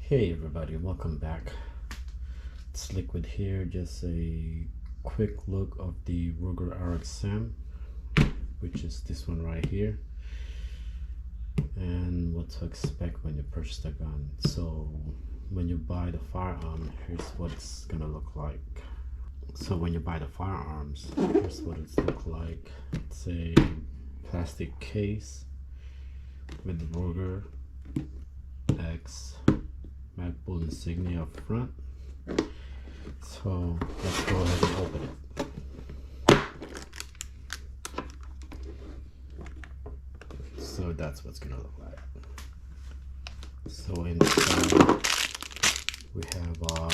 Hey everybody, welcome back. It's Liquid here, just a quick look of the Ruger RXM, which is this one right here, and what to expect when you purchase the gun. So when you buy the firearm, here's what it's gonna look like. So when you buy the firearms, here's what it's look like. It's a plastic case with the Ruger X Magpul insignia up front. So let's go ahead and open it. So that's what's gonna look like. So inside we have our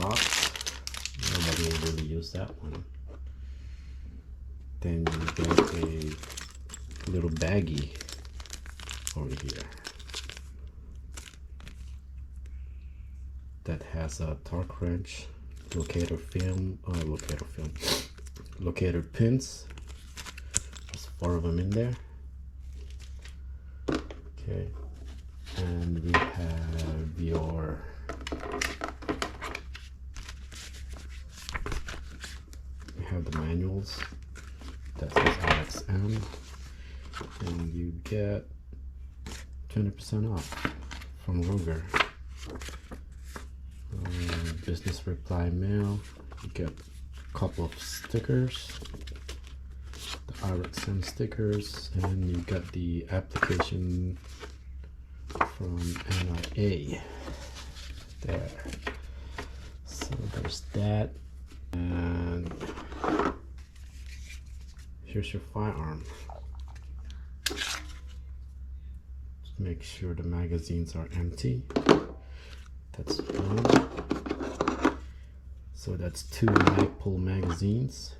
locks. Nobody will really use that one. Then you get a little baggie over here that has a torque wrench, locator pins. There's 4 of them in there. Okay, and we have the manuals. That says RXM, and you get 20% off from Ruger. Business reply mail. You get a couple of stickers, the RXM stickers, and you got the application from NIA there. So there's that, and here's your firearm. Just make sure the magazines are empty. That's one. So that's 2 Magpul magazines.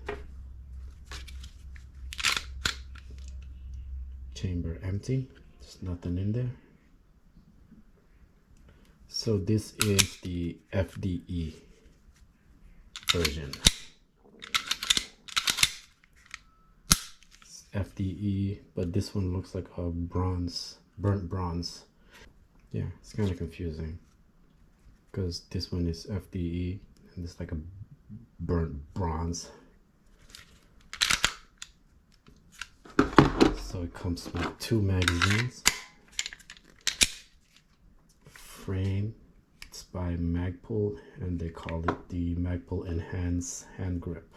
Chamber empty. There's nothing in there. So this is the FDE version. It's FDE, but this one looks like a burnt bronze. Yeah, it's kind of confusing because this one is FDE and it's like a burnt bronze. So it comes with 2 magazines. Frame, it's by Magpul, and they call it the Magpul Enhanced Hand Grip.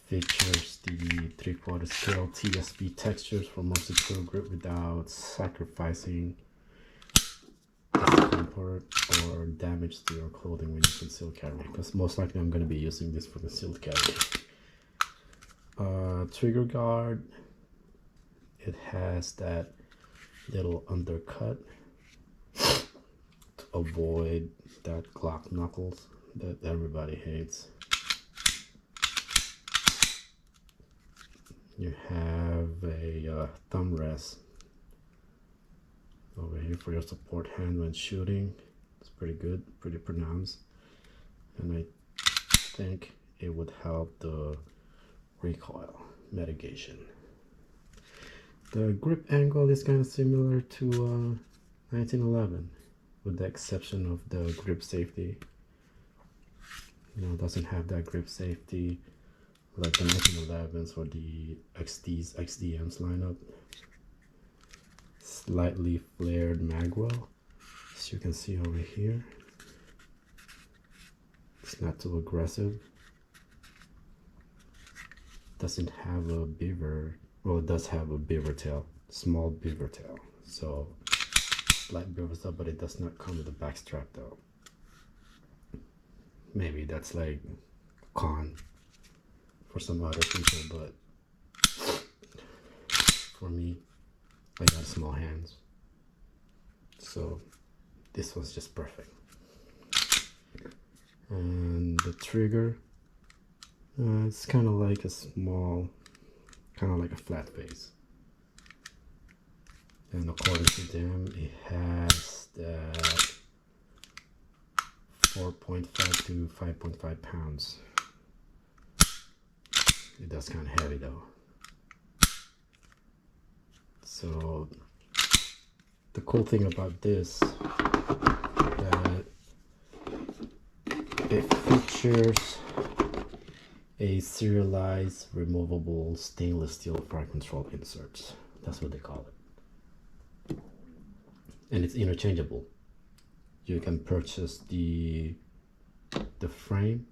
Features the 3/4 scale TSP textures for more secure grip without sacrificing discomfort or damage to your clothing when you conceal carry, because most likely I'm going to be using this for concealed carry. Trigger guard, it has that little undercut to avoid that Glock knuckles that everybody hates. You have a thumb rest over here for your support hand when shooting. It's pretty good, pretty pronounced, and I think it would help the recoil mitigation. The grip angle is kind of similar to 1911, with the exception of the grip safety. You know, it doesn't have that grip safety like the 1911s or the XDMs lineup. Slightly flared magwell, as you can see over here. It's not too aggressive. Doesn't have a beaver, well, it does have a beaver tail, small beaver tail, so slight beaver tail, but it does not come with a back strap though. Maybe that's like a con for some other people, but for me, I got small hands, so this was just perfect. And the trigger, it's kind of like a small, kind of like a flat face, and according to them it has that 4.5 to 5.5 pounds. It does kind of heavy though. So the cool thing about this that it features a serialized removable stainless steel fire control inserts. That's what they call it. And it's interchangeable. You can purchase the frame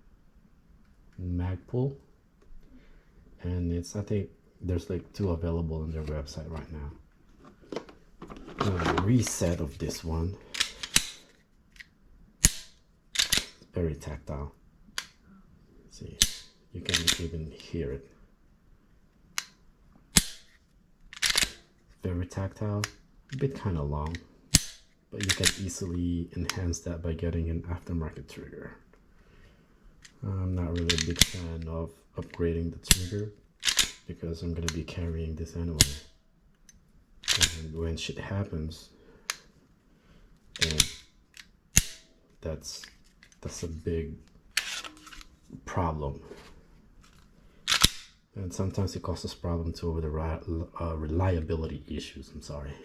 Magpul, and it's, I think there's like 2 available on their website right now. The reset of this one, very tactile. See, you can even hear it. Very tactile, a bit kind of long, but you can easily enhance that by getting an aftermarket trigger. I'm not really a big fan of upgrading the trigger because I'm going to be carrying this anyway. And when shit happens, and that's a big problem. And sometimes it causes problems too with the reliability issues, I'm sorry.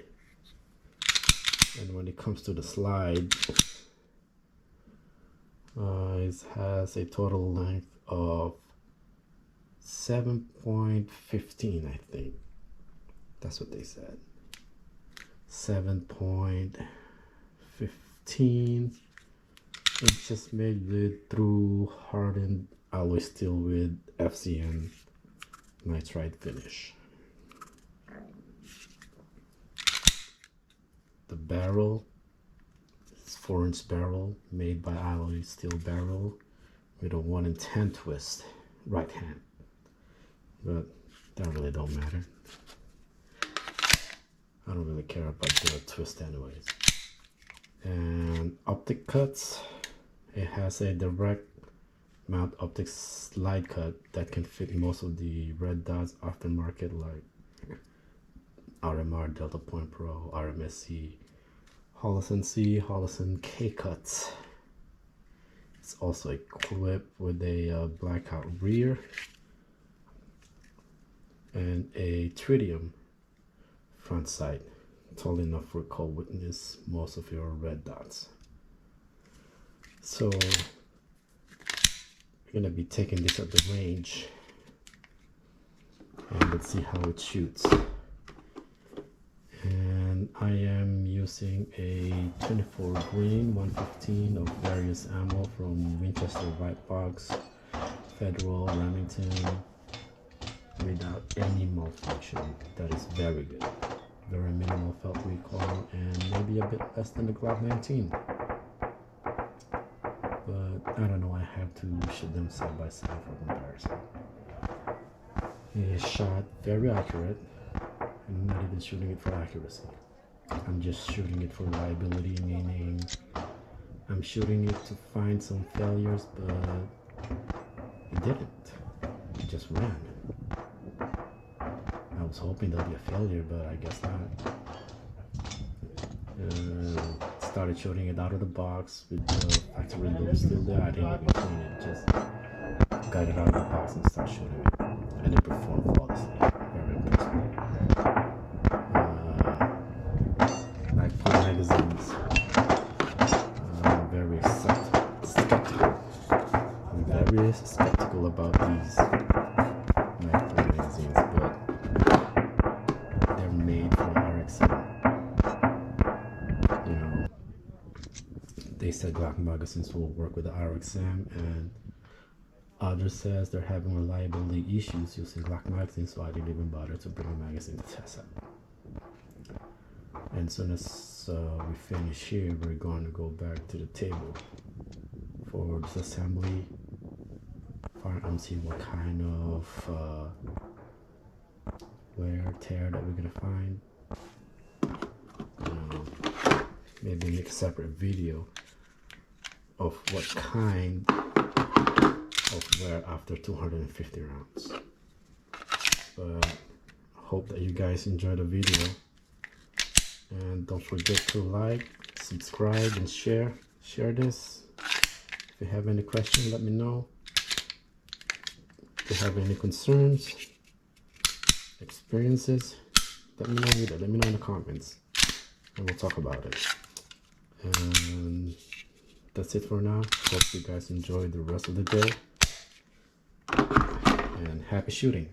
And when it comes to the slide, it has a total length of 7.15, I think. That's what they said. 7.15 inches made through hardened alloy steel with FCN nitride finish. The barrel is 4-inch barrel made by alloy steel barrel with a 1 in 10 twist right hand, but that really don't matter. I don't really care about the twist anyways. And optic cuts, it has a direct mount optic slide cut that can fit most of the red dots aftermarket like RMR, Delta Point Pro, RMSC, Holosun C, Holosun K cuts. It's also equipped with a blackout rear and a tritium front sight, tall enough for it to witness most of your red dots. So we're gonna be taking this at the range, and let's see how it shoots. And I am using a 24 green 115 of various ammo from Winchester White Box, Federal, Remington, without any malfunction. That is very good. Very minimal felt recoil and maybe a bit less than the Glock 19. But I don't know, I have to shoot them side by side for comparison. It is shot very accurate. I'm not even shooting it for accuracy. I'm just shooting it for reliability, meaning I'm shooting it to find some failures, but it didn't. It just ran. I was hoping there'll be a failure, but I guess not. Started shooting it out of the box with the factory loop still there. I didn't even clean it, just got it out of the box and started shooting it. And it performed flawlessly. Very impressive. Magpul magazines. I'm very skeptical. I'm very skeptical about these Magpul magazines, but they're made for RXM. You know, they said Glock magazines will work with the RXM, and others says they're having reliability issues using Glock magazines, so I didn't even bother to bring a magazine to test out. And as soon as we finish here, we're going to go back to the table for disassembly. I'm seeing what kind of wear tear that we're gonna find. Maybe make a separate video of what kind of wear after 250 rounds. But I hope that you guys enjoy the video. And don't forget to like, subscribe, and share this. If you have any questions, let me know. If you have any concerns, experiences, let me know in the comments. and we'll talk about it. And that's it for now. Hope you guys enjoy the rest of the day, and happy shooting.